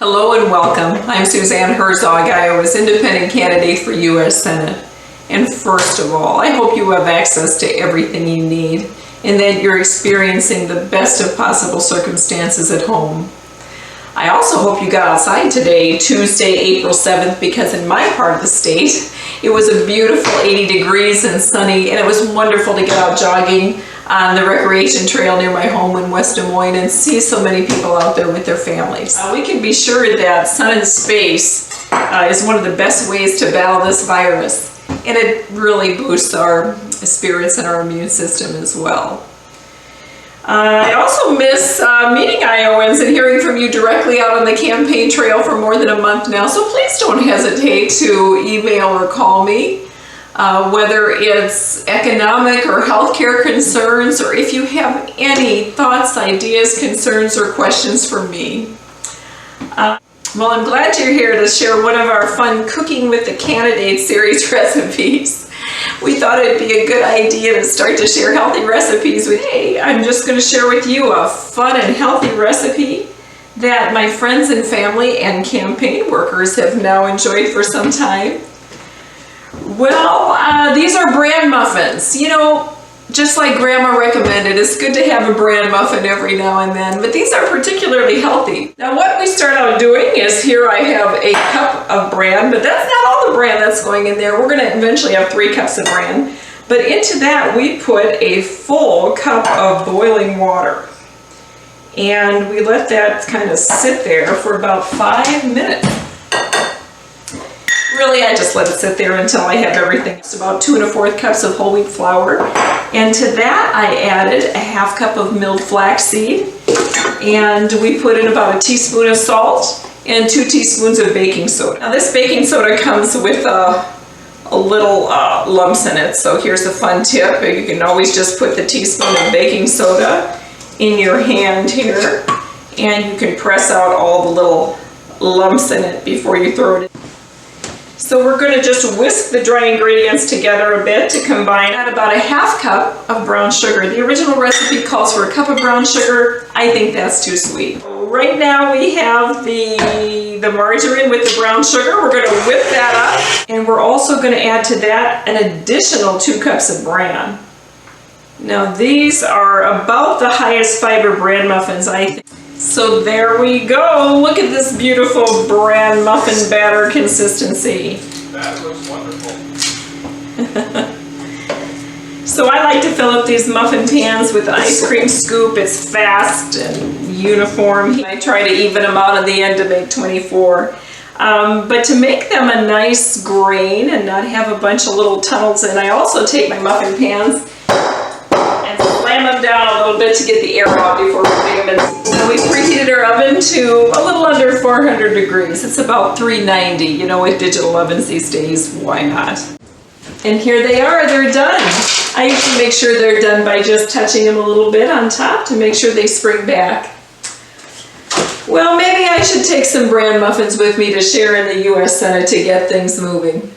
Hello and welcome. I'm Suzanne Herzog, Iowa's independent candidate for U.S. Senate. And first of all, I hope you have access to everything you need and that you're experiencing the best of possible circumstances at home. I also hope you got outside today, Tuesday, April 7th, because in my part of the state, it was a beautiful 80 degrees and sunny, and it was wonderful to get out jogging on the recreation trail near my home in West Des Moines and see so many people out there with their families. We can be sure that sun and space is one of the best ways to battle this virus, and it really boosts our spirits and our immune system as well. I also miss meeting Iowans and hearing from you directly out on the campaign trail for more than a month now, so please don't hesitate to email or call me. Whether it's economic or healthcare concerns, or if you have any thoughts, ideas, concerns, or questions for me. Well, I'm glad you're here to share one of our fun Cooking with the Candidates series recipes. We thought it'd be a good idea to start to share healthy recipes with you. Hey, I'm just going to share with you a fun and healthy recipe that my friends and family and campaign workers have now enjoyed for some time. Well, these are bran muffins. You know, just like Grandma recommended, it's good to have a bran muffin every now and then, but these are particularly healthy. Now, what we start out doing is here I have a cup of bran, but that's not all the bran that's going in there. We're going to eventually have 3 cups of bran, but into that we put a full cup of boiling water, and we let that kind of sit there for about 5 minutes. Really, I just let it sit there until I have everything. It's about 2 1/4 cups of whole wheat flour. And to that, I added a 1/2 cup of milled flaxseed. And we put in about a teaspoon of salt and 2 teaspoons of baking soda. Now, this baking soda comes with a little lumps in it. So here's a fun tip. You can always just put the teaspoon of baking soda in your hand here. And you can press out all the little lumps in it before you throw it in. So we're going to just whisk the dry ingredients together a bit to combine. Add about a 1/2 cup of brown sugar. The original recipe calls for a cup of brown sugar. I think that's too sweet. Right now we have the margarine with the brown sugar. We're going to whip that up. And we're also going to add to that an additional 2 cups of bran. Now these are about the highest fiber bran muffins, I think. So there we go. Look at this beautiful bran muffin batter consistency. That looks wonderful. So I like to fill up these muffin pans with an ice cream scoop. It's fast and uniform. I try to even them out at the end to make 24. But to make them a nice grain and not have a bunch of little tunnels in, I also take my muffin pans and slam them down a little bit to get the air out before putting them in. So we preheated our oven to a little under 400 degrees. It's about 390. You know, with digital ovens these days, why not? And here they are, they're done. I usually make sure they're done by just touching them a little bit on top to make sure they spring back. Well, maybe I should take some bran muffins with me to share in the U.S. Senate to get things moving.